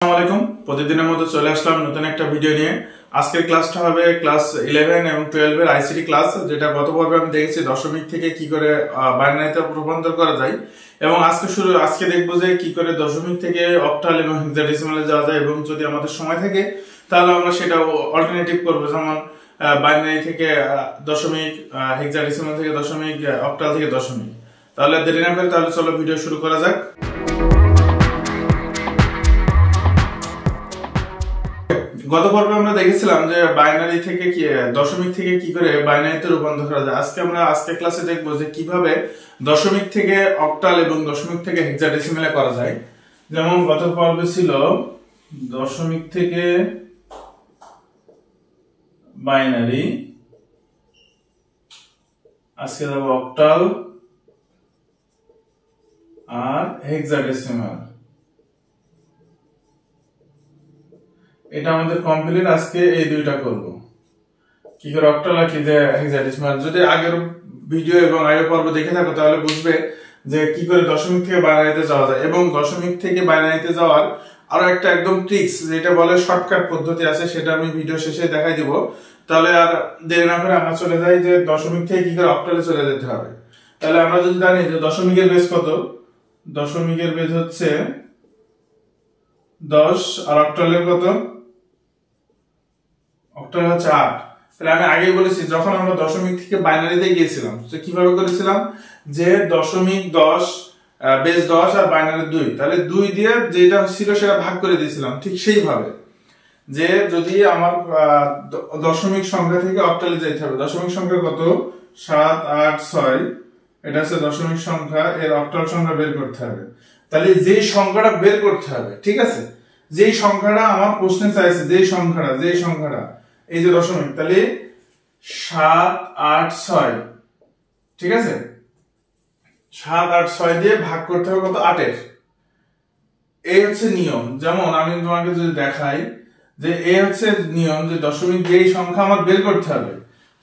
আসসালামু আলাইকুম। প্রতিদিনের মতো চলে আসলাম নতুন একটা ভিডিও নিয়ে। আজকের ক্লাসটা হবে ক্লাস 11 এবং 12 এর আইসিটি ক্লাস, যেটা গত পর্বে আমি দেখেছি দশমিক থেকে কি করে বাইনারিতে রূপান্তর করা যায়, এবং আজকে দেখবো যে কি করে দশমিক থেকে অক্টাল এবং হেক্সাডেসিমালে যাওয়া যায়, এবং যদি আমাদের সময় থাকে তাহলে আমরা সেটা অল্টারনেটিভ করবো, যেমন বাইনারি থেকে দশমিক, হেক্সাডেসিমাল থেকে দশমিক, অক্টাল থেকে দশমিক। তাহলে দেরি না করে তাহলে চলো ভিডিও শুরু করা যাক। গত পর্বে আমরা দেখেছিলাম যে বাইনারি থেকে দশমিক থেকে কি করে বাইনারিতে রূপান্তর করা যায়। আজকে ক্লাসে দেখবো যে কিভাবে দশমিক থেকে অক্টাল এবং দশমিক থেকে হেক্সাডেসিমালে করা যায়। যেমন গত পর্বে ছিল দশমিক থেকে বাইনারি, আজকে যাব অক্টাল আর হেক্সাডেসিমাল। এটা আমাদের কমপ্লিট। আজকে এই দুইটা করব, কি করে অক্টাল আর কি হেক্সাডেসিমাল। যদি আগের ভিডিও এবং আগের পর্ব দেখে থাকো তাহলে বুঝবে যে কি করে দশমিক থেকে বাইনারিতে যাওয়া যায়, এবং দশমিক থেকে বাইনারিতে যাওয়ার আরো একটা একদম ট্রিক্স, যেটা বলে শর্টকাট পদ্ধতি আছে, সেটা আমি ভিডিও শেষে দেখাই দিব। তাহলে আর দেরি না করে আমরা চলে যাই যে দশমিক থেকে কি করে অক্টালে চলে যেতে হবে। তাহলে আমরা যদি জানি যে দশমিকের বেজ কত, দশমিকের বেজ হচ্ছে 10 আর অক্টালের কত, অক্টাল হচ্ছে 8। তাহলে আমি আগে বলেছি যখন আমরা দশমিক থেকে বাইনারিতে গিয়েছিলাম কিভাবে করেছিলাম, যে দশমিক 10 বেস 10 আর বাইনারি 2, তাহলে 2 দিয়ে যেটা ছিল সেটা ভাগ করে দিয়েছিলাম। ঠিক সেইভাবে যে যদি আমার দশমিক সংখ্যা থেকে অক্টালে যেতে হবে, দশমিক সংখ্যা কত 7 8 6, এটা হচ্ছে দশমিক সংখ্যা, এর অক্টাল সংখ্যা বের করতে হবে। তাহলে যেই সংখ্যাটা বের করতে হবে, ঠিক আছে, যেই সংখ্যাটা আমার প্রশ্নে চাইছে, যেই সংখ্যাটা এই যে দশমিক, তাহলে 7 8 6, ঠিক আছে, 7 8 6 দিয়ে ভাগ করতে হবে কত, 8 এর। এই হচ্ছে নিয়ম। যেমন আমি তোমাকে যদি দেখাই যে এই হচ্ছে নিয়ম, যে দশমিক যেই সংখ্যা আমার বের করতে হবে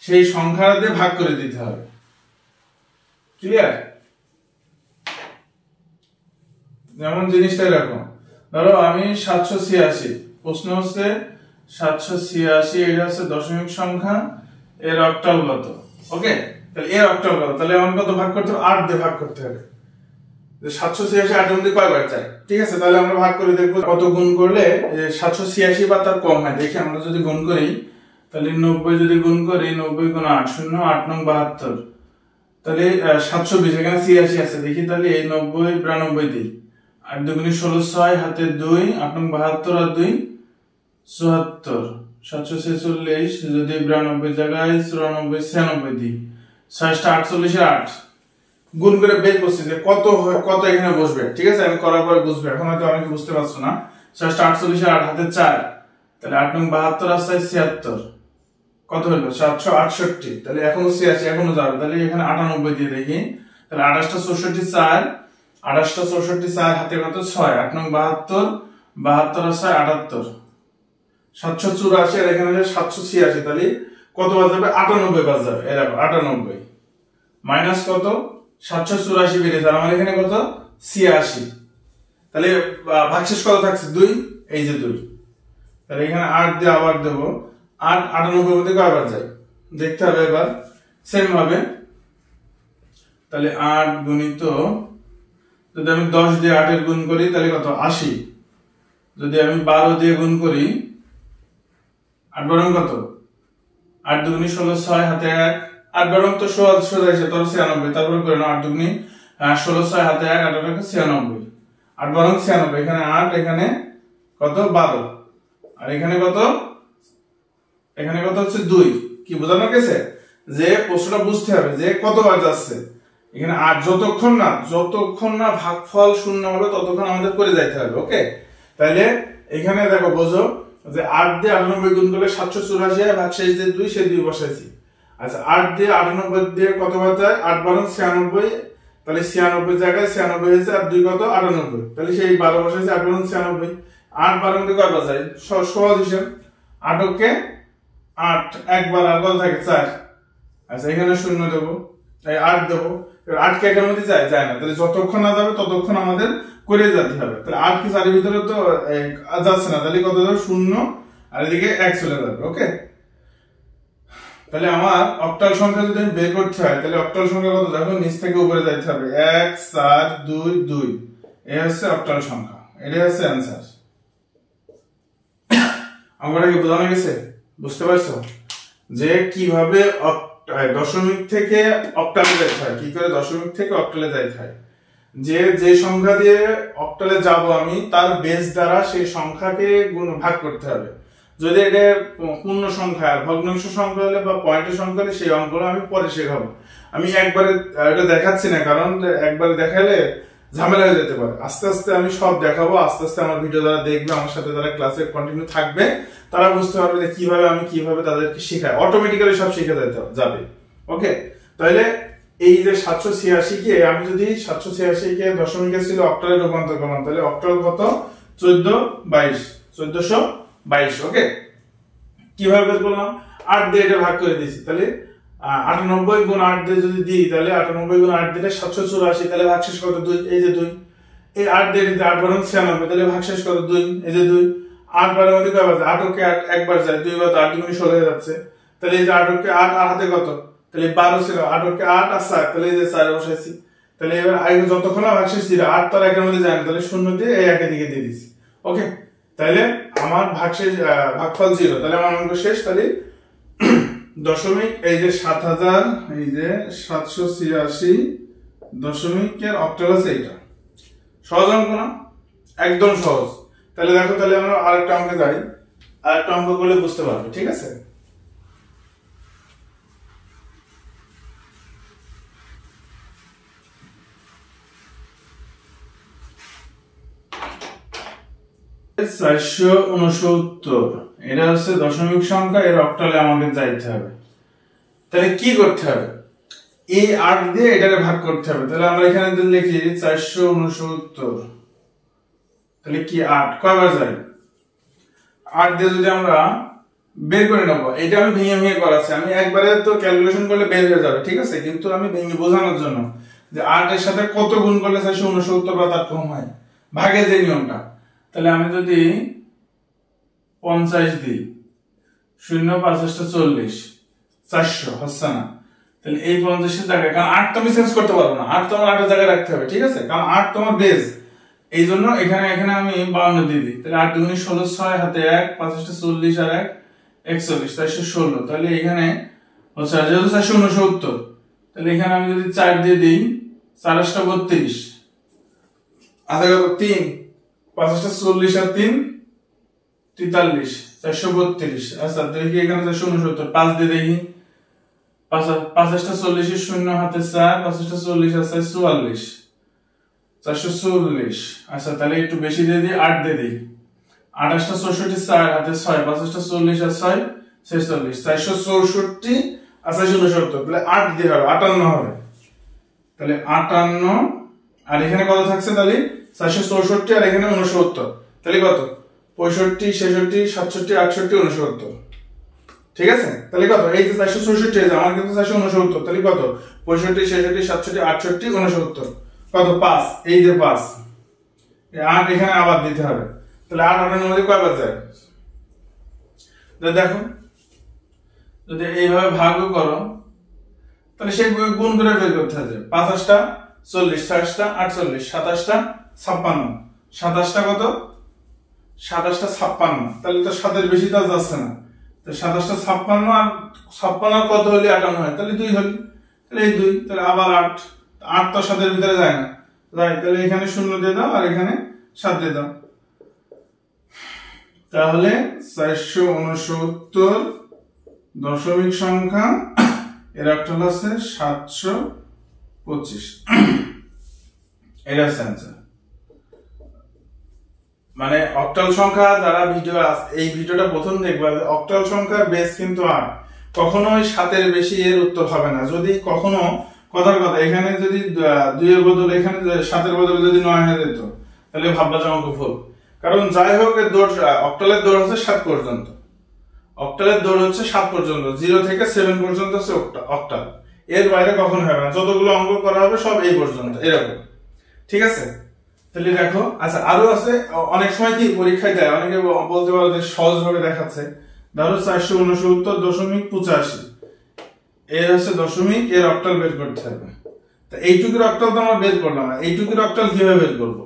সেই সংখ্যাটা দিয়ে ভাগ করে দিতে হবে। ক্লিয়ার? যেমন জিনিসটা এরকম, ধরো আমি 786, প্রশ্ন হচ্ছে 786, এটা হচ্ছে দশমিক সংখ্যা, এর অক্টাল কত। ওকে, তাহলে এর অক্টাল কত, তাহলে আমার কত ভাগ করতে হবে, 8 দিয়ে ভাগ করতে হবে। 786 8 মধ্যে কয়বার যায়, ঠিক আছে। তাহলে আমরা ভাগ করে দেখবো কত গুণ করলে 786 বা তার কম হয়। দেখি আমরা যদি গুণ করি, তাহলে 90 যদি গুণ করি, 90 গুণ 8 0 8 9 72, তাহলে 720, এখানে 86 আছে। দেখি তাহলে এই 90 92 দিই, 8 2 16 6 হাতে 2 8 9 72 আর 2 74, 746, যদি 92 জায়গায় 94 96 দিই, 6 48 8 গুণ করে বের করছি যে কত এখানে বসবে। ঠিক আছে, আমি করার পরে বুঝবে, এখন হয়তো অনেকে বুঝতে পারছো না। 6 48 8 হাতে 4, তাহলে 8 9 72 আর 6 76, কত হলো 768। তাহলে এখনো 86 এখনো যাবে, তাহলে এখানে 98 দিয়ে দেখি, তাহলে 28 64 4, 28 64 4 হাতে কত 6, 8 9 72 72 আর 6 78, 784, আর এখানে 786, তাহলে কত বাদ যাবে, 98 বাদ যাবে। এই দেখো 98 মাইনাস কত 784 বেরিয়েছে, আমার এখানে কত 86। তাহলে ভাগশেষ কত থাকছে 2, এই যে 2, তাহলে এখানে 8 দিয়ে আবার দেব, 8 98 মধ্যে কয়বার যায় দেখতে হবে এবার সেম ভাবে। তাহলে 8 গুণিত, যদি আমি 10 দিয়ে 8 এর গুণ করি তাহলে কত 80, যদি আমি 12 দিয়ে গুণ করি 8 বরং কত 8 2 16 6 হাতে 1, 8 বরং তো সোজা এসে তোর 96, তারপরে করে নাও 8 2 16 6 হাতে 1 8 96, 8 বরং 96, এখানে 8, এখানে কত 12, আর এখানে কত হচ্ছে 2। কি বোঝানো গেছে যে প্রশ্নটা বুঝতে হবে যে কতবার যাচ্ছে এখানে 8, যতক্ষণ না ভাগফল শূন্য হবে ততক্ষণ আমাদের করে যাইতে হবে। ওকে, তাহলে এখানে দেখো বোঝো যে 8 দিয়ে 98 গুণ করলে 784 হয়, ভাগশেষ দিয়ে 2, সেই 2 বসাইছি। আচ্ছা, 8 দিয়ে 98 দিয়ে কতবার যায়, 8 বরং 96, তাহলে 96 জায়গায় 96 হয়েছে, আর 2 কত 98, তাহলে সেই 12 বসাইছি, 8 বরং 96, 8 12 দিয়ে কয়বার যায়, সহজ হিসাব, 8 কে 8 একবার, আর কত থাকে 4। আচ্ছা, এখানে শূন্য দেবো, তাই 8 দেবো, 8 কি একের মধ্যে যায় যায় না, তাহলে যতক্ষণ না যাবে ততক্ষণ আমাদের করে যেতে হবে। তাহলে 8 কি 4 এর ভিতরে তো যাচ্ছে না, তাহলে কত যাবে 0 আর এদিকে 1 চলে যাবে। ওকে, তাহলে আমার অক্টাল সংখ্যা যদি আমি বের করতে হয় তাহলে অক্টাল সংখ্যা কত, দেখো নিচ থেকে উপরে যাইতে হবে 1 4 2 2, এই হচ্ছে অক্টাল সংখ্যা, এটাই হচ্ছে অ্যানসার। অঙ্কটা কি বোঝানো গেছে? বুঝতে পারছো যে কিভাবে দশমিক থেকে অক্টালে যাইতে হয়, কি করে দশমিক থেকে অক্টালে যাইতে হয়। যে সংখ্যা দিয়ে অক্টালে যাব আমি তার বেস দ্বারা সেই সংখ্যাকে ভাগ করতে হবে। যদি এটা পূর্ণ সংখ্যা ভগ্নাংশ সংখ্যা হলে বা পয়েন্টের সংখ্যা হলে সেই অঙ্কগুলো আমি পরে শেখাবো। আমি একবারে এটা দেখাচ্ছি না, কারণ একবারে দেখালে ঝামেলা হয়ে যেতে পারে। আস্তে আস্তে আমি সব দেখাবো, আস্তে আস্তে আমার ভিডিও যারা দেখবে, আমার সাথে যারা ক্লাসে কন্টিনিউ থাকবে, তারা বুঝতে পারবে যে কিভাবে তাদেরকে শেখায়, অটোমেটিক্যালি সব শিখে যাবে। ওকে, তাহলে এই যে 786 কে আমি যদি 786 কে দশমিকে ছিল অক্টালে রূপান্তর করলাম, তাহলে অক্টাল কত 1422। ওকে, কিভাবে বের করলাম? 8 দিয়ে এটা ভাগ করে দিয়েছি, তাহলে 98 গুণ 8 দিয়ে যদি দিই তাহলে 98 গুণ 8 দিলে 784, তাহলে ভাগশেষ কত 2, এই যে 2। এই 8 দিয়ে দিতে 8 বারং 96, তাহলে ভাগশেষ কত 2, এই যে 2। 8 বারের মধ্যে কয়বার যায়? 8 কে 8 একবার যায়, 2 বার 8 গুণ 16 হয়ে যাচ্ছে, তাহলে এই যে 8 কে 8 আর হাতে কত, তাহলে 12 ছিল, 8 কে 8 আর 4, তাহলে এই যে 4 বসাইছি। তাহলে এবার আগে যতক্ষণ ভাগশেষ ছিল 8 তার একের মধ্যে যায় না, তাহলে 0 দিয়ে এই একের দিকে দিয়ে দিছি। ওকে, তাহলে আমার ভাগফল 0, তাহলে আমার অঙ্ক শেষ। তাহলে দশমিক এই যে 7000, এই যে 786 দশমিকের অক্টাল আছে, এটা সহজ অঙ্ক না? একদম সহজ। তাহলে দেখো, তাহলে আমরা আরেকটা অঙ্কে যাই, আরেকটা অঙ্ক করলে বুঝতে পারবে, ঠিক আছে? $469, এটা হচ্ছে দশমিক সংখ্যা, এর অক্টালে আমাদের যাইতে হবে। তাহলে কি করতে হবে? এই 8 দিয়ে এটাকে ভাগ করতে হবে। তাহলে আমরা এখানে লিখি 469, তাহলে কি 8 কয়বার যায়? 8 দিয়ে যদি আমরা বের করে নেব, এটা আমি ভেঙে করাচ্ছি, আমি একবারে তো ক্যালকুলেশন করলে বের হয়ে যাবে, ঠিক আছে? কিন্তু আমি ভেঙে বোঝানোর জন্য যে 8 এর সাথে কত গুণ করলে 469 বা তার কম হয়, ভাগে যে নিয়মটা। তাহলে আমি যদি 50 দিই, 0 5 40, 400 হচ্ছে না, তাহলে এই 50 এর জায়গায়, কারণ 8 তো আমি চেঞ্জ করতে পারবো না, 8 তোমার 8 এর জায়গায় রাখতে হবে, ঠিক আছে? কারণ 8 তোমার বেস, এই জন্য এখানে আমি 52 দিয়ে দিই। তাহলে 8 দুগুণে 16, 6 হাতে 1, 5 40 আর 1 41, 416। তাহলে এখানে হচ্ছে যেহেতু 469, তাহলে এখানে আমি যদি 4 দিয়ে দিই, 4 32, আচ্ছা কত 3, 5 40 আর 3 43, 432। আচ্ছা দেখি এখানে 469, 5 দিয়ে দেখি, 5 40 শূন্য হাতে 4, 5 40 আছে 44, 440। আচ্ছা তাহলে একটু বেশি দিয়ে দিই, 8 দিয়ে দিই, 28 64, 4 হাতে 6, 5 40 আর 6 46, 464 আর 469, তাহলে 8 দিয়ে হবে 58 হবে। তাহলে 58, আর এখানে কত থাকছে? তাহলে 464 আর এখানে 69, তাহলে কত? 65 66 67 68 69, ঠিক আছে? তাহলে কত? এই যে 464 আছে, আমার কিন্তু 469, তাহলে কত? 65 66 67 68 69, কত? 5, এই যে 5, এই 8 এখানে আবার দিতে হবে। তাহলে 8 8 এর মধ্যে কয়বার যায়? দেখো, যদি এইভাবে ভাগও করো তাহলে সেই গুণ করে বের করতে হবে। 5 8 40, 6 8 48, 27 56, 27 কত? 27 56, তাহলে তো 7 এর বেশি তো যাচ্ছে না, তো 27 56 আর 56 কত হলে 58 হয়? তাহলে 2 হলে, তাহলে এই 2, তাহলে আবার 8, 8 তো 7 এর ভিতরে যায় না, রাইট? তাহলে এখানে 0 দিয়ে দাও আর এখানে 7 দিয়ে দাও, তাহলে 469 দশমিক সংখ্যা, এর অক্টাল আছে 725, এটা হচ্ছে অ্যান্সার। মানে অক্টাল সংখ্যা যারা এই ভিডিওটা প্রথম দেখবে, অক্টাল সংখ্যার বেস কিন্তু 8, কখনোই 7 এর বেশি এর উত্তর হবে না। যদি কখনো কথার কথা এখানে যদি 2 এর বদলে এখানে 7 এর বদলে যদি 9 হয়ে যেত, তাহলে ভাববা যে অঙ্ক ভুল। কারণ যাই হোক এর দৌড়, অক্টালের দৌড় হচ্ছে 7 পর্যন্ত, অক্টালের দৌড় হচ্ছে 7 পর্যন্ত, 0 থেকে 7 পর্যন্ত হচ্ছে অক্টাল। এর বাইরে কখনো হবে না, যতগুলো অঙ্ক করা হবে সব এই পর্যন্ত এরকম। ঠিক আছে, তাহলে দেখো। আচ্ছা আরো আছে, অনেক সময় কি পরীক্ষায় দেয়, অনেকে বলতে পারো যে সহজ ভাবে দেখাচ্ছে। ধরো 469.85 এর হচ্ছে দশমিক, এর অক্টাল বের করতে হবে। তা এইটুকুর অক্টাল তো আমরা বের করলাম না, এইটুকুর অক্টাল কিভাবে বের করবো?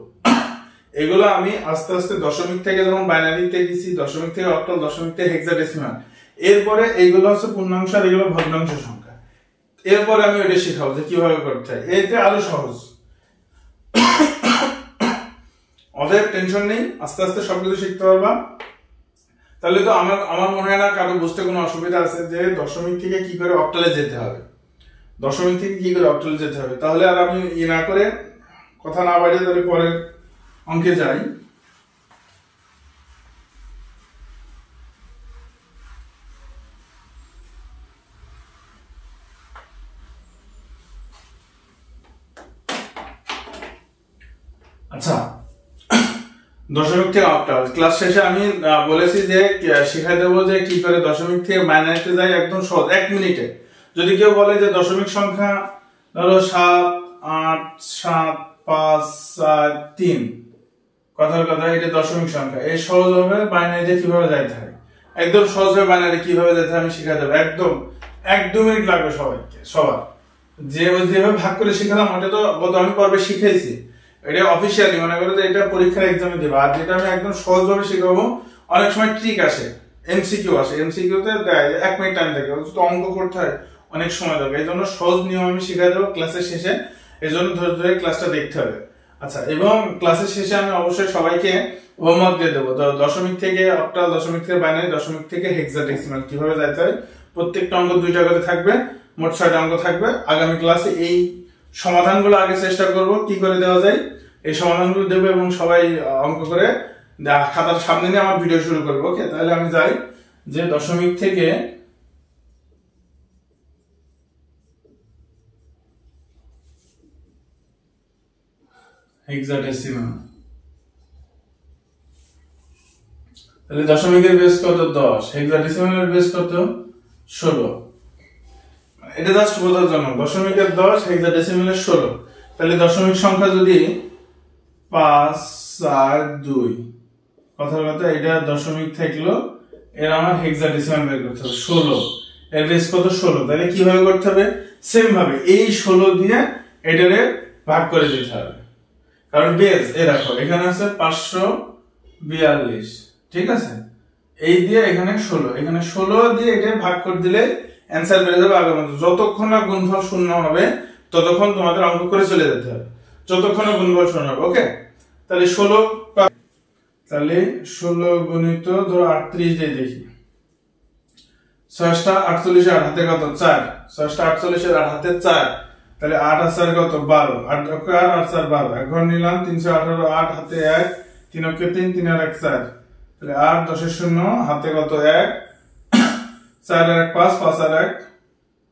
এগুলো আমি আস্তে আস্তে দশমিক থেকে যেমন বাইনারিতে গেছি, দশমিক থেকে অক্টাল, দশমিক থেকে হেক্সাডেসিমাল, এরপরে এইগুলো হচ্ছে পূর্ণাংশ আর এগুলো ভগ্নাংশ সংখ্যা। এরপরে আমি ওইটা শিখাবো যে কিভাবে করতে হয়, এতে আরো সহজ। অতএব টেনশন নেই, আস্তে আস্তে সবকিছু শিখতে পারবা। তাহলে তো আমার মনে হয় না কারো বুঝতে কোনো অসুবিধা আছে যে দশমিক থেকে কি করে অক্টালে যেতে হবে, দশমিক থেকে কি করে অক্টালে যেতে হবে। তাহলে আর আমি না করে কথা না বাড়িয়ে তাহলে পরের অঙ্কে যাই। আচ্ছা, দশমিক থেকে অক্টাল ক্লাস শেষে আমি বলেছি যে শিখাই দেবো যে কি করে দশমিক থেকে বাইনারিতে যায়, একদম সহজ 1 মিনিটে। যদি কেউ বলে যে দশমিক সংখ্যা ধরো 7, 8, 7, 5, 4, 3, কথার কথা এটা দশমিক সংখ্যা, এই সহজ ভাবে বাইনারিতে কিভাবে যাইতে হয়, একদম সহজ ভাবে বাইনারি কিভাবে যেতে হয় আমি শিখাই দেবো। একদম 1-2 মিনিট লাগবে সবার। যেভাবে ভাগ করে শিখালাম ওটা তো গত আমি পর্বে শিখাইছি, এটা অফিসিয়ালি মনে করো যে এটা পরীক্ষার এক্সামে দেবো। আর যেটা আমি একদম সহজ ভাবে শিখাবো, অনেক সময় ট্রিক আসে, এমসিকিউ আসে, এমসিকিউ তে দেয় 1 মিনিট টাইম থাকে, তো অঙ্ক করতে হয় অনেক সময় লাগে। এই জন্য সহজ নিয়ম আমি শিখাই দেবো ক্লাসের শেষে, এই জন্য ধরে ধরে ক্লাসটা দেখতে হবে। আচ্ছা, এবং ক্লাসের শেষে আমি অবশ্যই সবাইকে হোমওয়ার্ক দিয়ে দেবো, দশমিক থেকে অক্টাল, দশমিক থেকে বাইনারি, দশমিক থেকে হেক্সাডেসিমাল কিভাবে যাইতে হয়। প্রত্যেকটা অঙ্ক 2টা করে থাকবে, মোট 6টা অঙ্ক থাকবে। আগামী ক্লাসে এই সমাধানগুলো আগে চেষ্টা করব কি করে দেওয়া যায়, এই সমাধানগুলো দেবো এবং সবাই অঙ্ক করে খাতার সামনে নিয়ে আমার ভিডিও শুরু করবো। ওকে, তাহলে আমি যাই যে দশমিক থেকে হেক্সাডেসিমাল, তাহলে দশমিকের বেস কত 10, হেক্সাডেসিমালের বেস কত 16। এটা জাস্ট বোঝার জন্য, দশমিকের 10, হেক্সাডেসিমালের 16। তাহলে দশমিক সংখ্যা যদি 5, 4, 2, কথার কথা এটা দশমিক থাকলো, এর আমার হেক্সাডেসিমাল বের করতে হবে 16, এর বেস কত 16। তাহলে কিভাবে করতে হবে, সেম ভাবে এই 16 দিয়ে এটারে ভাগ করে দিতে হবে, কারণ বেস এ দেখো এখানে আছে 542, ঠিক আছে, এই দিয়ে এখানে 16, এখানে 16 দিয়ে এটা ভাগ করে দিলে অ্যান্সার বের হবে আগের মতো। যতক্ষণ না গুণফল শূন্য হবে ততক্ষণ তোমাদের অঙ্ক করে চলে যেতে হবে, যতক্ষণ না গুণফল শূন্য হবে। ওকে, তাহলে 16, তাহলে 16 গুণিত ধরো 38 দিয়ে দেখি, 6টা 48 এর হাতে কত 4, 6টা 48 এর হাতে 4, তাহলে 8 আর 4 কত 12, 8 আর 4 12, এখন নিলাম 318, 8 হাতে 1, 3 অক্ষে 3, 3 আর 1 4, তাহলে 8 10 এর 0 হাতে কত 1, 4 আর 1 5, 5 আর 1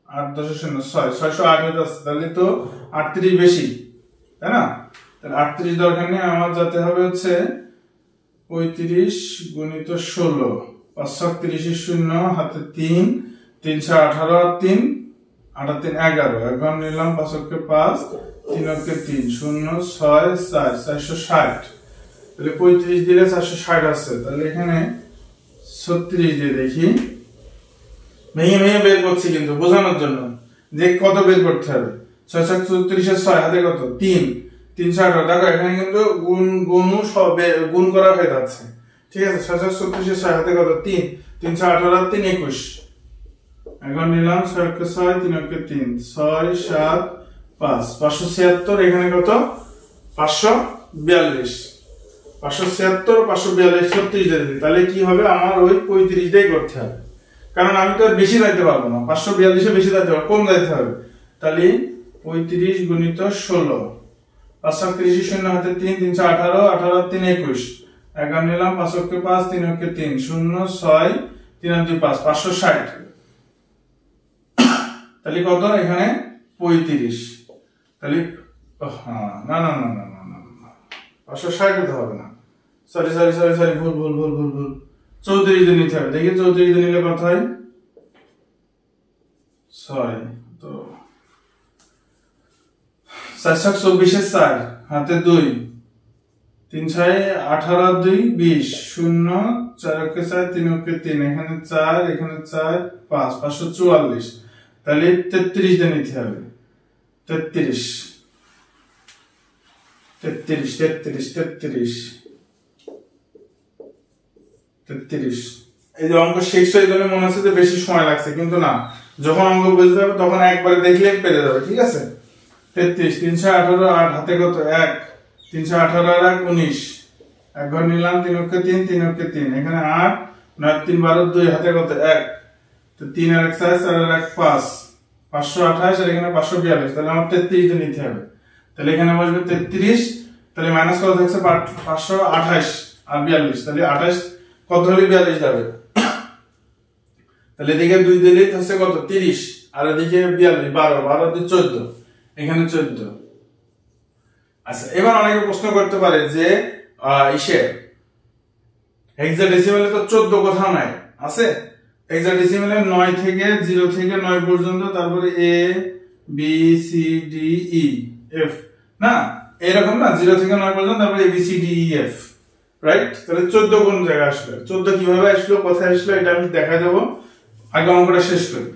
8 10 এর 0 6, 608 হয়ে যাচ্ছে। তাহলে তো 38 বেশি, তাই না? তাহলে 38 দরকার নেই, আমার যেতে হবে হচ্ছে 35 গুণিত 16, 530 এর 0 হাতে 3, 318 আর 3, 8 3 11, এখন নিলাম 5 অক্ষে 5, 3 অক্ষে 3, 0 6 4, 460। তাহলে 35 দিলে 460 আসছে, তাহলে এখানে 36 দিয়ে দেখি, ভেঙে ভেঙে বের করছি কিন্তু বোঝানোর জন্য যে কত বের করতে হবে। 636 এর 6 হাতে কত 3, 318, দেখো এখানে কিন্তু গুণ করা হয়ে যাচ্ছে, ঠিক আছে। 636 এর 6 হাতে কত 3, 318 আর 3 21, এখন নিলাম 6 অক্ষে 6, 3 অক্ষে 3, 6 7 5, 576, এখানে কত 542, 576 542 36 দিয়ে দিই, তাহলে কি হবে আমার ওই 35 টাই করতে হবে, কারণ আমি তো বেশি যাইতে পারবো না, 542 এ বেশি যাইতে পারবো, কম যাইতে হবে। তাহলে 35 গুণিত 16, 530 এর 0 হাতে 3, 318, 18 আর 3 21, এখন নিলাম 5 অক্ষে 5, 3 অক্ষে 3, 0 6 3 আর 2 5, 560, তাহলে কত এখানে 35, তাহলে না না না না না না 560 দিতে হবে না, সরি সরি সরি সরি ভুল ভুল ভুল ভুল ভুল 34 দিয়ে নিতে হবে। দেখি 34 দিয়ে নিলে কত হয় 6, তো 424 4 হাতে 2 3 6 18 2 20 0 4 কে 4 3 কে 3 এখানে 4 এখানে 4 5 544 তাহলে 33 দিয়ে নিতে হবে 33 33 33 33 33 এই যে অঙ্ক শেষ হয়ে গেলে মনে হচ্ছে যে বেশি সময় লাগছে, কিন্তু না, যখন অঙ্ক বুঝতে হবে তখন একবারে দেখলেই পেরে যাবে। ঠিক আছে, 33 318 8 হাতে কত 1 318 আর 1 19 এক ঘর নিলাম 3 কে 3 3 কে 3 এখানে 8 9 3 12 2 হাতে কত 1 তো 3 আর 1 4 4 আর 1 5 528 আর এখানে 542 তাহলে আমার 33 দিয়ে নিতে হবে। তাহলে এখানে বসবে 33 তাহলে মাইনাস কত থাকছে 528 আর 42 তাহলে 28 কত হলে 42 যাবে, তাহলে এদিকে 2 দিলে হচ্ছে কত 30 আর এদিকে 42 12 12 দিয়ে 14 এখানে 14। আচ্ছা, এবার অনেকে প্রশ্ন করতে পারে যে হেক্সাডেসিমালে তো 14 কোথাও নাই, আছে হেক্সাডেসিমালে 9 থেকে 0 থেকে 9 পর্যন্ত, তারপরে A B C D E F, না এরকম না 0 থেকে 9 পর্যন্ত, তারপরে A B C D E F, right? তাহলে 14 কোন জায়গায় আসলো, 14 কিভাবে আসলো, কোথায় আসলো, এটা আমি দেখা দেবো। আগে অঙ্কটা শেষ করি।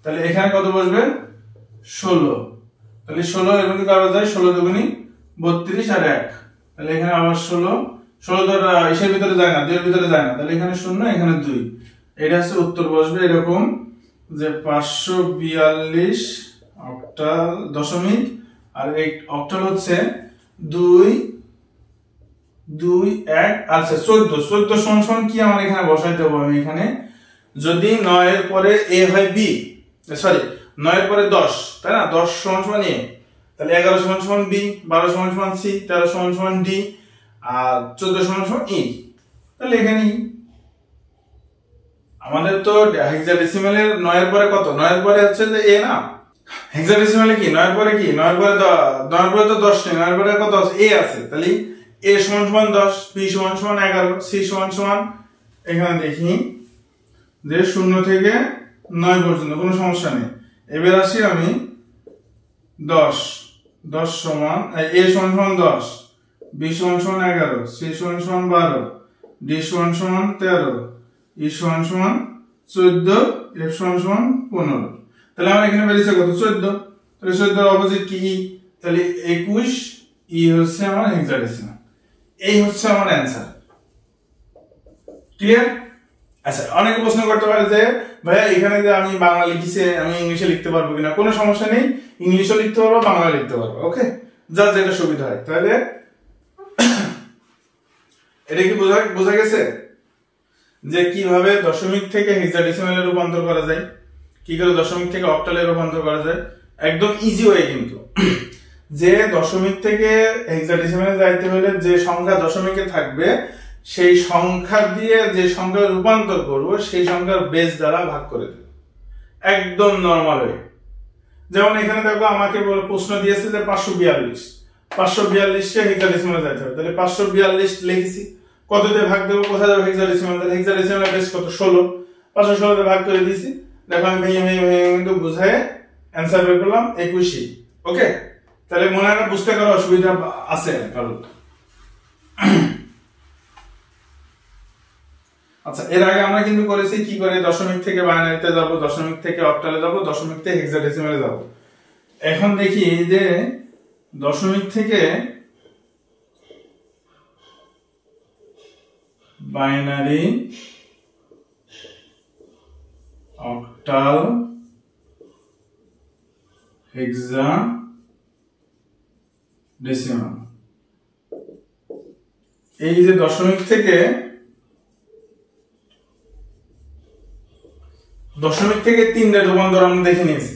তাহলে এখানে কত বসবে 16, তাহলে 16 এর মধ্যে করা যায় 16 দুগুনি 32 আর 1, তাহলে এখানে আবার 16 তো এর ভিতরে যায় না, 2 এর ভিতরে যায় না, তাহলে এখানে 0 এখানে 2, এটা হচ্ছে উত্তর বসবে এরকম যে 542 অক্টাল দশমিক, আর এই অক্টাল হচ্ছে 2 2 1, আচ্ছা 14 সমান কি আমার এখানে বসাইতে হবে, আমি এখানে যদি 9 এর পরে a হয় b, সরি 9 এর পরে 10, তাই না, 10 সমান a, তাহলে 11 সমান b, 12 সমান c, 13 সমান d, আর 14 সমান e, তাহলে এখানে আমাদের তো হেক্সাডেসিমালের 9 এর পরে কত, 9 এর পরে হচ্ছে যে a না, হেক্সাডেসিমালে কি 9 এর পরে কি 9 এর পরে 9 এর পরে তো 10 নেই, 9 এর পরে কত আছে a আছে, তাহলে a সমান 10, b সমান 11, c সমান এখানে দেখি যে 0 থেকে 9 পর্যন্ত কোনো সমস্যা নেই। এবার আসি আমি 10 সমান a সমান 10, b সমান 11, c সমান 12, d সমান 13, e সমান 14, f সমান 15, তাহলে আমার এখানে বেরিয়েছে কত 14, তাহলে 14 এর অপোজিট কি e, তাহলে 21, e হচ্ছে আমার হেক্সাডেসিমাল, এই হচ্ছে আমার অ্যানসার। ক্লিয়ার? আচ্ছা, অনেকে প্রশ্ন করতে পারে যে ভাইয়া এখানে যে আমি বাংলা লিখেছি আমি ইংলিশে লিখতে পারবো কিনা, কোনো সমস্যা নেই, ইংলিশও লিখতে পারবো বাংলা লিখতে পারবো, ওকে, যার যেটা সুবিধা হয়। তাহলে এটা কি বোঝা গেছে যে কিভাবে দশমিক থেকে হেক্সাডেসিমালে রূপান্তর করা যায়, কি করে দশমিক থেকে অক্টালে রূপান্তর করা যায়, একদম ইজি ওয়ে। কিন্তু যে দশমিক থেকে হেক্সাডেসিমালে যাইতে হলে যে সংখ্যা দশমিকে থাকবে সেই সংখ্যা দিয়ে যে সংখ্যা রূপান্তর করব সেই সংখ্যার বেস দ্বারা ভাগ করে দেব, একদম নরমাল ওয়ে। যেমন এখানে দেখো আমাকে প্রশ্ন দিয়েছে যে 542 কে হেক্সাডেসিমালে যাইতে হবে, তাহলে 542 লিখেছি, কত দিয়ে ভাগ দেবো, কোথায় যাবো হেক্সাডেসিমাল, তাহলে হেক্সাডেসিমালের বেস কত 16, 516 দিয়ে ভাগ করে দিয়েছি, দেখো আমি ভেঙে কিন্তু বুঝায় অ্যান্সার বের করলাম 21। ওকে, তাহলে মনে হয় না বুঝতে কারো অসুবিধা আছে কারণ? আচ্ছা, এর আগে আমরা কিন্তু করেছি কি করে দশমিক থেকে বাইনারিতে যাব, দশমিক থেকে অক্টালে যাব, দশমিক থেকে হেক্সাডেসিমালে যাব। এখন দেখি যে দশমিক থেকে বাইনারি, অক্টাল, হেক্সাডেসিমাল, এই যে দশমিক থেকে তিনটা রূপান্তর আমরা দেখে নিয়েছি,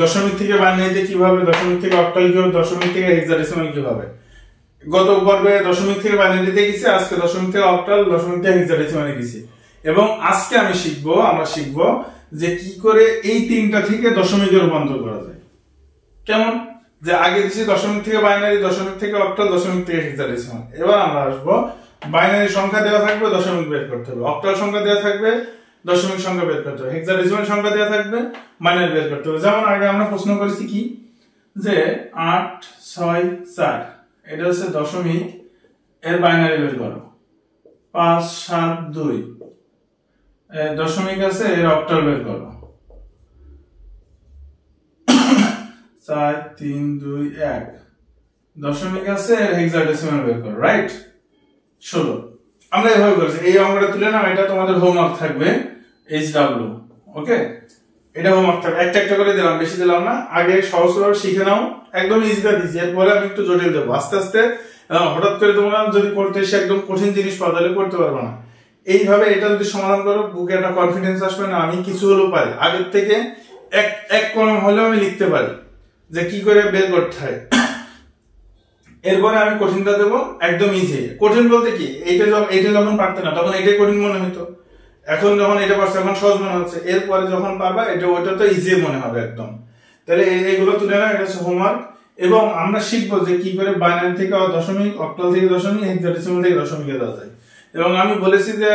দশমিক থেকে বাইনারিতে কিভাবে, দশমিক থেকে অক্টাল কিভাবে, দশমিক থেকে হেক্সাডেসিমাল কিভাবে। গত পর্বে দশমিক থেকে বাইনারিতে গেছি, আজকে দশমিক থেকে অক্টাল, দশমিক থেকে হেক্সাডেসিমালে গেছি, এবং আজকে আমরা শিখবো যে কি করে এই তিনটা থেকে দশমিকে রূপান্তর করা যায়। কেমন, যে আগে দিছি দশমিক থেকে বাইনারি, দশমিক থেকে অক্টাল, দশমিক থেকে হেক্সাডেসিমাল। এবার আমরা আসবো বাইনারি সংখ্যা দেওয়া থাকবে, দশমিক বের করতে হবে, অক্টাল সংখ্যা দেওয়া থাকবে, দশমিক সংখ্যা বের করতে হবে, হেক্সাডেসিমাল সংখ্যা দেওয়া থাকবে, বাইনারি বের করতে হবে। যেমন আগে আমরা প্রশ্ন করেছি কি যে 8 6 4 এটা হচ্ছে দশমিক, এর বাইনারি বের করো। 5 7 2 দশমিক আছে, এর অক্টাল বের করো। 4 3 2 1 দশমিক আছে, এর হেক্সাডেসিমাল বের করো, রাইট? 16 আমরা এভাবে করেছি। এই অঙ্কটা তুলে নাও, এটা তোমাদের হোমওয়ার্ক থাকবে HW, ওকে? এটা হোমওয়ার্ক থাকবে, একটা একটা করে দিলাম, বেশি দিলাম না। আগে সহজভাবে শিখে নাও, একদম ইজিটা দিচ্ছি, এরপরে আমি একটু জটিল দেবো আস্তে আস্তে। হঠাৎ করে তোমরা যদি করতে এসে একদম কঠিন জিনিস পাও তাহলে করতে পারবে না। এইভাবে এটা যদি সমাধান করো, বুকে একটা কনফিডেন্স আসবে না আমি কিছু হলেও পারি, আগের থেকে এক কলম হলেও আমি লিখতে পারি যে কি করে বের করতে হয়। এরপরে আমি কঠিনটা দেবো, একদম ইজি। কঠিন বলতে কি, এইটা যখন পারতে না তখন এটাই কঠিন মনে হতো, এখন যখন এটা পারছে এখন সহজ মনে হচ্ছে। এরপরে যখন পারবা ওটা তো ইজি মনে হবে একদম। তাহলে এইগুলো তুলে না, এটা হচ্ছে হোমওয়ার্ক। এবং আমরা শিখবো যে কি করে বাইনারি থেকে দশমিক, অক্টাল থেকে দশমিক, হেক্সাডেসিমাল থেকে দশমিকে দেওয়া যায়। এবং আমি বলেছি যে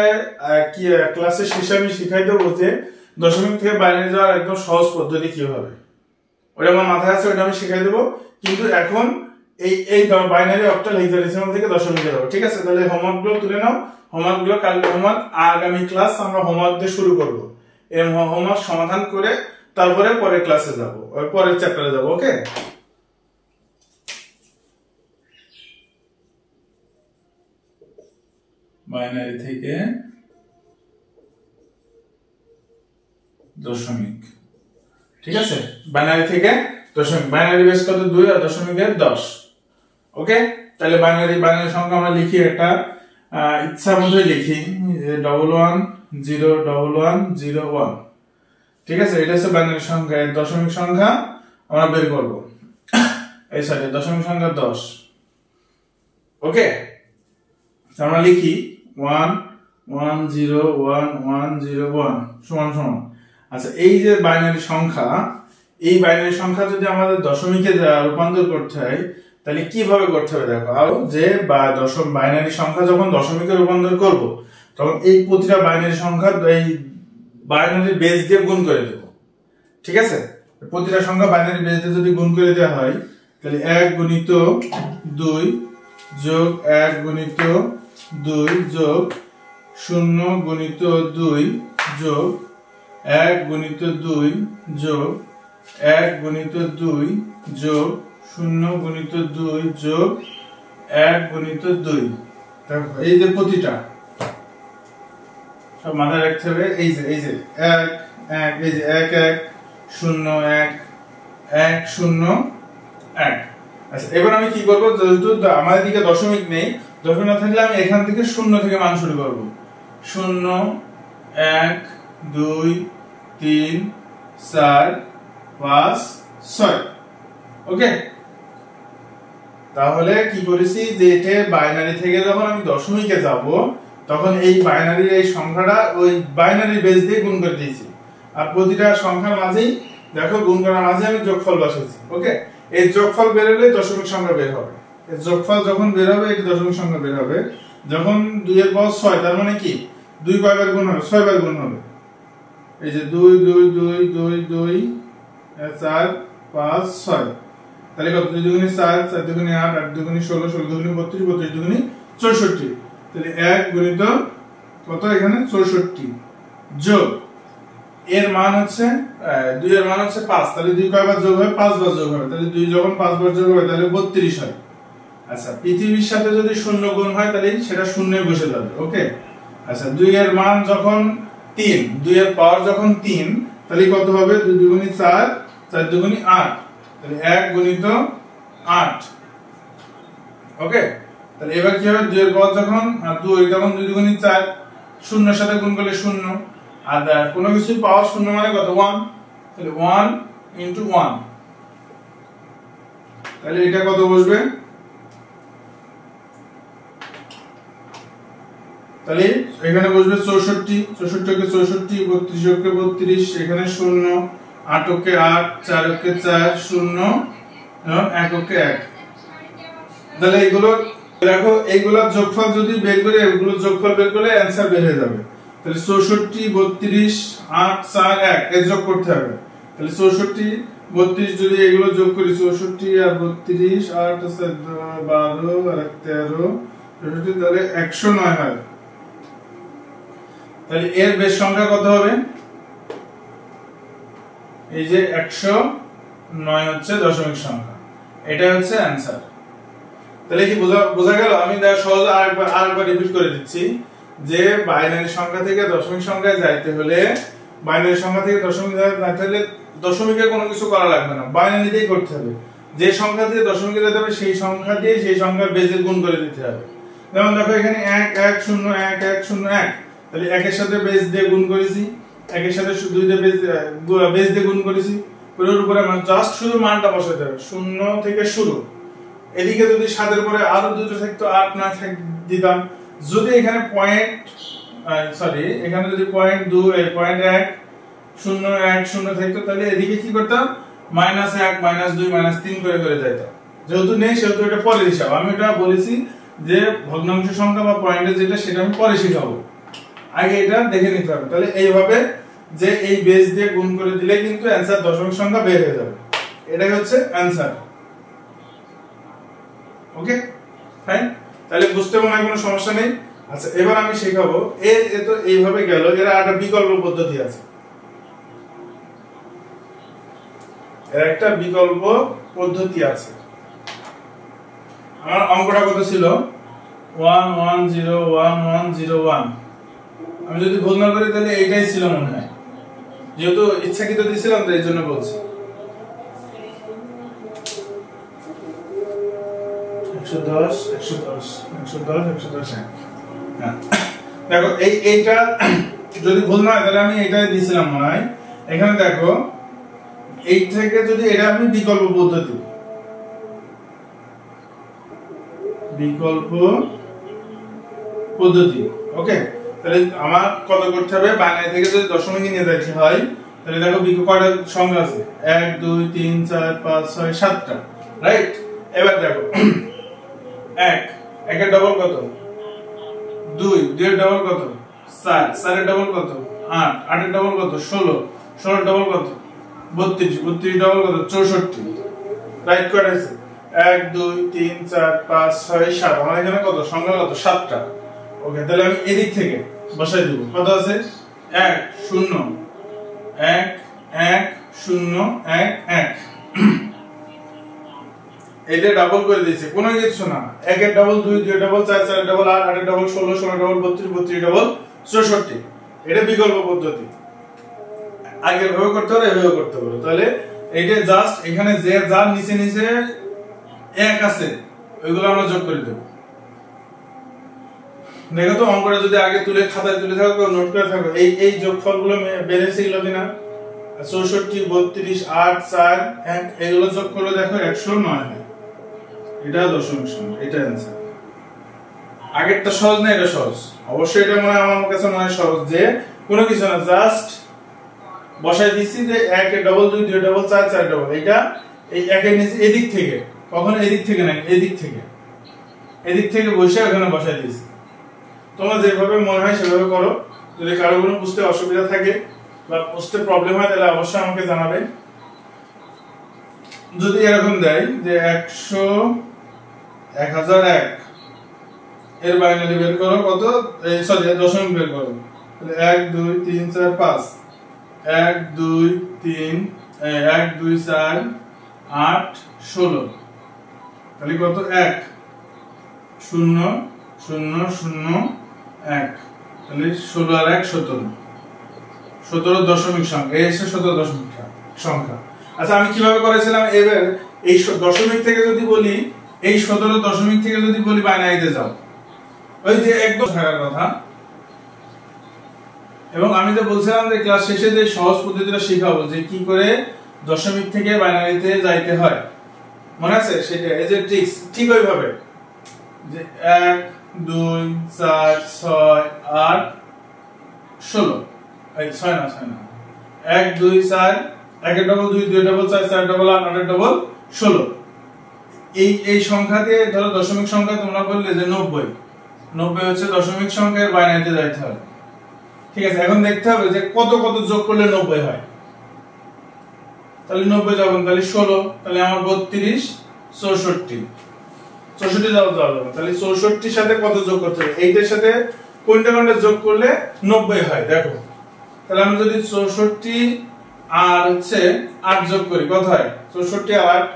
কি ক্লাসের শেষে আমি শিখাই দেবো যে দশমিক থেকে বাইনারি যাওয়ার একদম সহজ পদ্ধতি কি হবে, ওটা আমার মাথায় আছে, ওটা আমি শিখাই দেবো। কিন্তু এখন এই বাইনারি, অক্টাল, হেক্সাডেসিমাল থেকে দশমিকে দেবো, ঠিক আছে? তাহলে হোমওয়ার্ক গুলো তুলে নাও। হোমওয়ার্ক গুলো কালকে হোমওয়ার্ক, আগামী ক্লাস আমরা হোমওয়ার্ক দিয়ে শুরু করবো। এই হোমওয়ার্ক সমাধান করে তারপরে পরের ক্লাসে যাবো, পরের চ্যাপ্টারে যাবো, ওকে? বাইনারি থেকে দশমিক, ঠিক আছে? বাইনারি থেকে দশমিক, বাইনারি বেস কত? 2 আর দশমিকের 10, ওকে? তাহলে বাইনারি সংখ্যা আমরা লিখি, একটা ইচ্ছা মতো লিখি, 11011101, ঠিক আছে? এটা হচ্ছে বাইনারি সংখ্যা। দশমিক সংখ্যা আমরা বের করবো, এই সরি দশমিক সংখ্যা 10, ওকে? আমরা লিখি 11011101 সমান সমান। আচ্ছা, এই যে বাইনারি সংখ্যা, এই বাইনারি সংখ্যা যদি আমাদের দশমিকে রূপান্তর করতে হয় তাহলে কিভাবে করতে হবে দেখো। আর যে বাইনারি সংখ্যা যখন দশমিকে রূপান্তর করব তখন এই প্রতিটা বাইনারি সংখ্যা এই বাইনারি বেস দিয়ে গুণ করে দেব, ঠিক আছে? প্রতিটা সংখ্যা বাইনারি বেস দিয়ে যদি গুণ করে দেওয়া হয় তাহলে 1 গুণিত 2 যোগ 1 গুণিত 2 যোগ 0 গুণিত 2 যোগ 1 গুণিত 2 যোগ 1 গুণিত 2 যোগ 0 গুণিত 2 যোগ 1 গুণিত 2। দেখো এই যে প্রতিটা সব মাথায় রাখতে হবে। এই যে 1 1, এই যে 1 1 0 1 1 0 1। আচ্ছা, এবার আমি কি করবো, যেহেতু আমাদের দিকে দশমিক নেই, দশমিক না থাকলে আমি এখান থেকে 0 থেকে মান শুরু করব। 0 1 2 3 4 5 6, ওকে? তাহলে কি করেছি যে এটা বাইনারি থেকে যখন আমি দশমিকে যাব তখন এই বাইনারি এই সংখ্যাটা ওই বাইনারি বেস দিয়ে গুণ করে দিয়েছি। আর প্রতিটা সংখ্যার মাঝেই দেখো গুণ করার মাঝে আমি যোগফল বসাইছি, ওকে? এই যোগফল বের হলে দশমিক সংখ্যা বের হবে। এই যোগফল যখন বের হবে এটা দশমিক সংখ্যা বের হবে। যখন 2 এর পাওয়ার 6, তার মানে কি 2 কয়বার গুণ হবে? 6 বার গুণ হবে। এই যে 2 2 2 2 2 4 5 6, তাহলে কত? 2 দুগুণে 4 4 দুগুণে 8 8 দুগুণে 16 16 দুগুণে 32 32 দুগুণে 64। তাহলে 1 গুণিত কত এখানে? 64 যোগ এর মান হচ্ছে 2 এর মান হচ্ছে 5, তাহলে 2 কয়বার যোগ হবে? 5 বার যোগ হবে। তাহলে 2 যখন 5 বার যোগ হবে তাহলে 32 হয়। আচ্ছা, পৃথিবীর সাথে যদি 0 গুণ হয় তাহলে সেটা শূন্যে বসে যাবে, ওকে? আচ্ছা, 2 এর মান যখন 3, 2 এর পাওয়ার যখন 3, তাহলে কত হবে? 2 দুগুণে 4 4 দুগুণে 8, তাহলে 1 গুণিত 8, ওকে? তাহলে এবার কি হবে? 2 এর পাওয়ার যখন 2 তখন 2 দুগুণে 4, শূন্যের সাথে গুণ করলে 0, আর কোনো কিছু পাওয়ার 0 মানে কত? 1, তাহলে 1 * 1, তাহলে এটা কত বসবে? তাহলে এখানে বসবে 64, 64 কে 64, 32 কে 32, এখানে 0, 8 কে 8, 4 কে 4, 0 এবং 1 কে 1। তাহলে এগুলো দেখো, এইগুলোর যোগফল যদি বের করে এগুলোর যোগফল বের করলে অ্যানসার বের হয়ে যাবে। তাহলে 64 32 8 4 1 এর যোগ করতে হবে। তাহলে 64 32 যদি এগুলো যোগ করি 64 আর 32 8 আছে 12 আর 13 64 তাহলে 109 হয়। তাহলে এর বেশ সংখ্যা কত হবে? এই যে 109 হচ্ছে দশমিক সংখ্যা, এটা হচ্ছে অ্যানসার। তাহলে কি বোঝা গেল? আমি সহজে আরেকবার রিপিট করে দিচ্ছি যে বাইনারি সংখ্যা থেকে দশমিক সংখ্যায় যাইতে হলে, বাইনারি সংখ্যা থেকে দশমিক যাইতে হলে দশমিকে কোনো কিছু করা লাগবে না, বাইনারিতেই করতে হবে। যে সংখ্যা দিয়ে দশমিকে যেতে হবে সেই সংখ্যা দিয়ে সেই সংখ্যার বেজে গুণ করে দিতে হবে। যেমন দেখো এখানে 1 1 0 1 1 0 1, তাহলে 1 এর সাথে বেজ দিয়ে গুণ করেছি, 1 এর সাথে 2 দিয়ে বেজ দিয়ে গুণ করেছি, পুরোর উপরে মানে জাস্ট শুধু মানটা বসাতে হবে, 0 থেকে শুরু। এদিকে যদি 7 এর পরে আরো দুটো থাকতো 8 না দিতাম। যদি এখানে এখানে যদি পয়েন্ট 2 পয়েন্ট 1 0 1 0 থাকতো, তাহলে এদিকে কি করতাম? -1 -2 -3 করে করে যাইতাম। যেহেতু নেই সেহেতু এটা পরের হিসাব। আমি এটা বলেছি যে ভগ্নাংশ সংখ্যা বা পয়েন্টের যেটা সেটা আমি পরে শিখাবো, আগে এটা দেখে নিতে হবে। তাহলে এইভাবে যে এই বেস দিয়ে গুণ করে দিলে কিন্তু অ্যানসার দশমিক সংখ্যা বের হয়ে যাবে। এটাই হচ্ছে অ্যানসার। ওকে ফাইন, তাহলে বুঝতে মনে হয় কোনো সমস্যা নেই। আচ্ছা, এবার আমি শেখাবো এ তো এইভাবে গেল, এর একটা বিকল্প পদ্ধতি আছে। এর একটা বিকল্প পদ্ধতি আছে। আমার অঙ্কটা কত ছিল? 1 1 0 1 1 0 1। আমি যদি ভুল না করি তাহলে এইটাই ছিল মনে হয়, যেহেতু ইচ্ছাকৃত দিয়েছিলাম তো এই জন্য বলছি। 110 110 110 110। হ্যাঁ, দেখো এইটা যদি ভুল না হয় তাহলে আমি এটাই দিয়েছিলাম মনে হয়। এখানে দেখো এই থেকে যদি এটা আমি বিকল্প পদ্ধতি, ওকে। তাহলে আমার কত করতে হবে? বাইনারি থেকে যদি দশমিকে নিয়ে যাইতে হয় তাহলে দেখো কয়টা সংখ্যা আছে? 1 2 3 4 5 6 7টা, রাইট? এবার দেখো 1 এর ডবল কত? 2 2 এর ডবল কত? 4 4 এর ডবল কত? 8 8 এর ডবল কত? 16 16 এর ডবল কত? 32 32 ডবল কত? 64, রাইট? কয়টা আছে? 1 2 3 4 5 6 7। আমার এখানে কত সংখ্যা? কত? 7টা। ওকে, তাহলে আমি এদিক থেকে বসাই দেব। কত আছে? 1 0 1 1 0 1 1। এটা ডাবল করে দিয়েছে, কোনো কিছু না। 1 এর ডাবল 2 2 এর ডাবল 4 4 এর ডাবল 8 8 এর ডাবল 16 16 ডাবল 32 32 ডাবল 64। এটা বিকল্প পদ্ধতি। আগে ভাবে করতে হবে, এভাবে করতে হবে। তাহলে এইটা জাস্ট এখানে যে যার নিচে নিচে 1 আছে ওইগুলো আমরা যোগ করে দেব। দেখো তো অঙ্কটা যদি আগে তুলে খাতায় তুলে থাকো, নোট করে থাকো, এই যোগফলগুলো বেড়েছে এগুলো কিনা? 64 32 8 4 1 এগুলো যোগ করলে দেখো 109 হয়। এটা দশমিক সংখ্যা, এটা অ্যানসার। আগেরটা সহজ না, এটা সহজ। অবশ্যই এটা মনে হয় আমার কাছে মনে হয় সহজ, যে কোনো কিছু না, জাস্ট বসাই দিছি যে 1 এর ডাবল 2 2 এর ডাবল 4 4 ডাবল। এটা এই 1 এর নিচে এদিক থেকে, কখনো এদিক থেকে না, এদিক থেকে বসে ওখানে বসাই দিয়েছি। তোমরা যেভাবে মনে হয় সেভাবে করো। যদি কারো কোনো বুঝতে অসুবিধা থাকে বা বুঝতে প্রবলেম হয় তাহলে অবশ্যই আমাকে জানাবে। যদি এরকম দেয় যে 100 1001 এর বাইনারি বের করো, কত? সরি, দশমিক বের করো। তাহলে 1 2 3 4 5 1 2 3 1 2 4 8 16। তাহলে কত? 1 0 0 0 1। তাহলে 16 আর 1 17 17 দশমিক সংখ্যা। এই হচ্ছে 17 দশমিক সংখ্যা। আচ্ছা, আমি কিভাবে করেছিলাম? এবার এই দশমিক থেকে যদি বলি, এই 17 দশমিক থেকে যদি বলি বাইনারিতে যাও, ওই যে একদম থাকার কথা। এবং আমি তো বলছিলাম যে ক্লাস শেষে যে সহজ পদ্ধতিটা শিখাবো, যে কি করে দশমিক থেকে বাইনারিতে যাইতে হয়, মনে আছে? সেটা এই যে ট্রিক্স, ঠিক ওইভাবে যে 1 2 4 6 8 16, এই 6 না 1 2 4 1 এর ডাবল 2 2 এর ডাবল 4 4 ডাবল 8 8 এর ডাবল 16। এই সংখ্যা দিয়ে ধরো দশমিক সংখ্যা তোমরা বললে যে 90 90 হচ্ছে দশমিক সংখ্যার বাইনারিতে যাইতে হবে। ঠিক আছে, এখন দেখতে হবে যে কত কত যোগ করলে 90 হয়। তাহলে 90 যাবেন, তাহলে 16, তাহলে আমার 32 64 যাবে তাহলে 64 সাথে কত যোগ করতে হবে? এইটার সাথে কোনটা যোগ করলে 90 হয় দেখো। তাহলে আমি যদি 64 আর হচ্ছে 8 যোগ করি কত হয়? 64 আর 8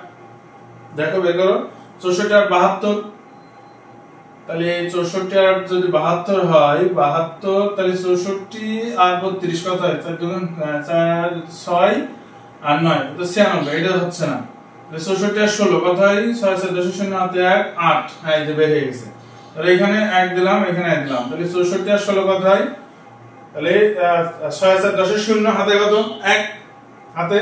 দেখো বের করো। 64 আর 72, তাহলে 64 আর 8 যদি 72 হয়, 72 তাহলে 64 আর 32 কত হয়? 4 2 4 6 আর 9 তো 96, এটা হচ্ছে না। 64 আর 16 কত হয়? 6 6 10 0 হাতে 1 8, এই যে বের হয়ে গেছে। তাহলে এখানে 1 দিলাম, এখানে 1 দিলাম, তাহলে 64 আর 16 কত হয়? তাহলে 6 6 10 0 হাতে কত? 1 হাতে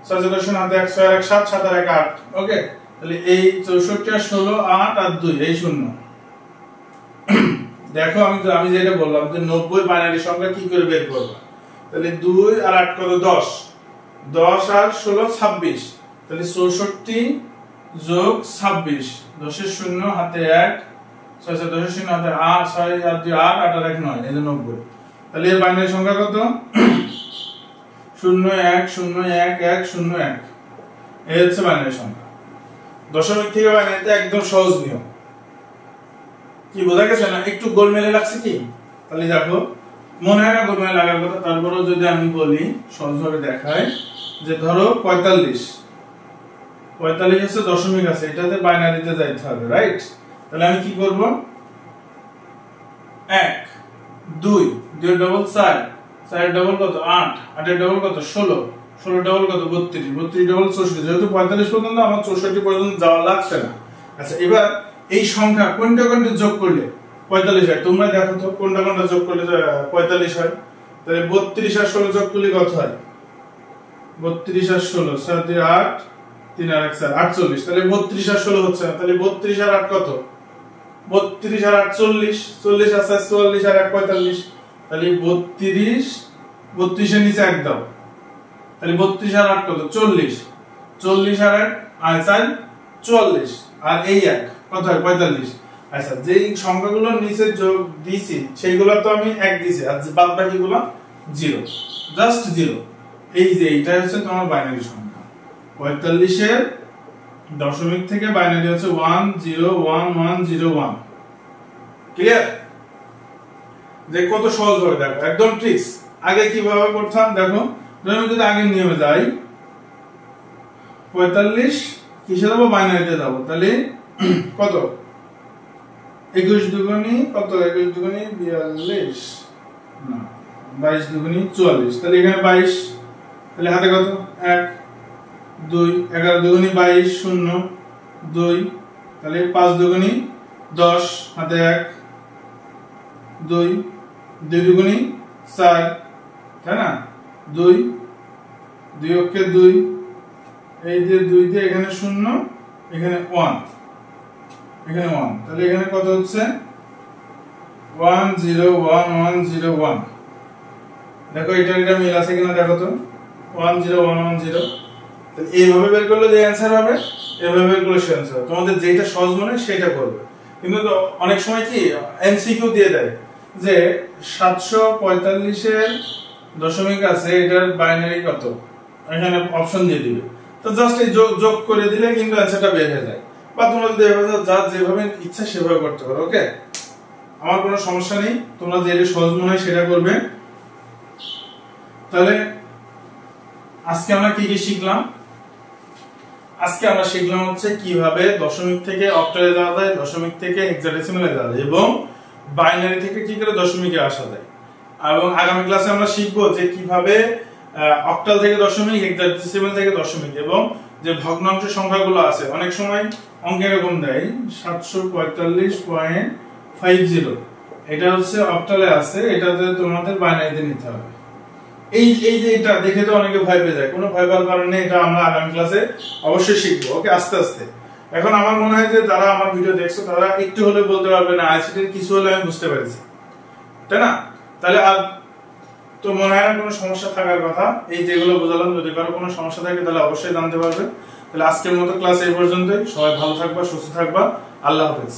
6 6 10 হাতে 1 6 1 7 7 আর 1 8। ওকে, তাহলে এই 64 আর 16 8 আর 2 এই 0। দেখো আমি যেটা বললাম যে 90 বাইনারি সংখ্যা কি করে বের করব? তাহলে 2 আর 8 কত? 10 10 আর 16 26, তাহলে 64 যোগ 26, 10 এর 0 হাতে 1 6 6 10 0 হাতে 8 6 আর 2 8 8 আর 1 9, এই যে 90। তাহলে এর বাইনারি সংখ্যা কত? 0 1 0 1 1 0 1, এই হচ্ছে বাইনারি সংখ্যা। দশমিক থেকে বাইনারিতে একদম সহজ নিয়ম। কি বোঝা গেছে না? একটু গোলমেলে লাগছে কি? তাহলে দেখো, মনে হয় না গোলমেলে লাগার কথা, তারপরেও যদি আমি বলি সহজভাবে দেখাই যে ধরো 45 হচ্ছে দশমিক আছে, এটাতে বাইনারিতে যাইতে হবে, রাইট? তাহলে আমি কি করব? 1 2 2 ডবল 4 4 ডবল কত? 8 8 এর ডবল কত? 16 16 ডবল কত? 32 32 ডবল 64, যেহেতু 45 পর্যন্ত আমার 64 পর্যন্ত যাওয়া লাগছে না। আচ্ছা, এবার এই সংখ্যা কোনটা যোগ করলে 45 হয়? তোমরা দেখো তো কোনটা যোগ করলে 45 হয়। তাহলে 32 আর 16 যোগ করলে কত হয়? 32 আর 16 7 2 8 3 আর 1 4 48, তাহলে 32 আর 16 হচ্ছে না, তাহলে 32 আর 8 কত? 32 আর 8 40 40 আছে 44 আর 1 45, তাহলে 32 এর নিচে 1 দাও, তাহলে 32 আর 8 কত? 40 40 আর 1 4 44 আর এই 1 কত হয়? 45। আচ্ছা, যেই সংখ্যাগুলোর নিচে যোগ দিছি সেইগুলো তো আমি 1 দিছি, আর বাদ বাকিগুলো 0, জাস্ট 0। এই যে এইটা হচ্ছে তোমার বাইনারি সংখ্যা। 45 এর দশমিক থেকে বাইনারি হচ্ছে 1 0 1 1 0 1। ক্লিয়ার? যে কত সহজ হবে দেখো, একদম ট্রিক্স। আগে কিভাবে করতাম দেখো, আমি যদি আগের নিয়মে যাই, 45 কিসে যাবো? বাইনারিতে যাবো, তাহলে কত? 21 দুগুণী কত? 21 দুগুণী 42 না 22 দুগুণী 44, তাহলে এখানে 22, তাহলে হাতে কত? 1 2 11 দুগুণী 22 0 2, তাহলে 5 দুগুণী 10 হাতে 1 2 2 দুগুণী 4, তাই না? 2 2 অক্ষে 2, এই যে 2 দিয়ে এখানে 0 এখানে 1 এখানে 1, তাহলে এখানে কত হচ্ছে? 1 0 1 1 0 1। দেখো এটা মিল আছে কিনা দেখো তো, 1 0 1 1 0। তাহলে এইভাবে বের করলে যে অ্যানসার হবে, এইভাবে বের করলে সে অ্যানসার। তোমাদের যেটা সহজ মনে হয় সেটা করবে। কিন্তু অনেক সময় কি এমসিকিউ দিয়ে দেয় যে 745 এর দশমিক আছে, এটার বাইনারি কত, এখানে অপশন দিয়ে দিবে, তো জাস্ট এই যোগ করে দিলে কিন্তু অ্যানসারটা বের হয়ে যায়। বা তোমরা যদি এভাবে যার যেভাবে ইচ্ছা সেভাবে করতে পারো। ওকে, আমার কোনো সমস্যা নেই, তোমরা যেটা সহজ মনে হয় সেটা করবে। তাহলে আজকে আমরা কি কি শিখলাম? আজকে আমরা শিখলাম হচ্ছে কিভাবে দশমিক থেকে অক্টালে যাওয়া যায়, দশমিক থেকে হেক্সাডেসিমালে যাওয়া যায়, এবং বাইনারি থেকে কি করে দশমিকে আসা যায়। এবং আগামী ক্লাসে আমরা শিখবো যে কিভাবে অক্টাল থেকে দশমিক, হেক্সাডেসিমাল থেকে দশমিক, এবং যে ভগ্নাংশ সংখ্যাগুলো আছে। অনেক সময় অঙ্ক এরকম দেয় 745.50, এটা হচ্ছে অক্টালে আছে, এটাতে তোমাদের বাইনারিতে নিতে হবে। এই যে এটা দেখে তো অনেকে ভয় পেয়ে যায়, কোনো ভয় পাওয়ার কারণে এটা আমরা আগামী ক্লাসে অবশ্যই শিখবো। ওকে, আস্তে আস্তে। এখন আমার মনে হয় যে যারা আমার ভিডিও দেখছো তারা একটু হলে বলতে পারবে না আইসিটির কিছু হলে আমি বুঝতে পেরেছি, তাই না? তাহলে আর তো মনে হয় না কোনো সমস্যা থাকার কথা। এই যেগুলো বোঝালাম, যদি কারো কোনো সমস্যা থাকে তাহলে অবশ্যই জানতে পারবে। তাহলে আজকের মতো ক্লাস এই পর্যন্তই। সবাই ভালো থাকবা, সুস্থ থাকবা। আল্লাহ হাফেজ।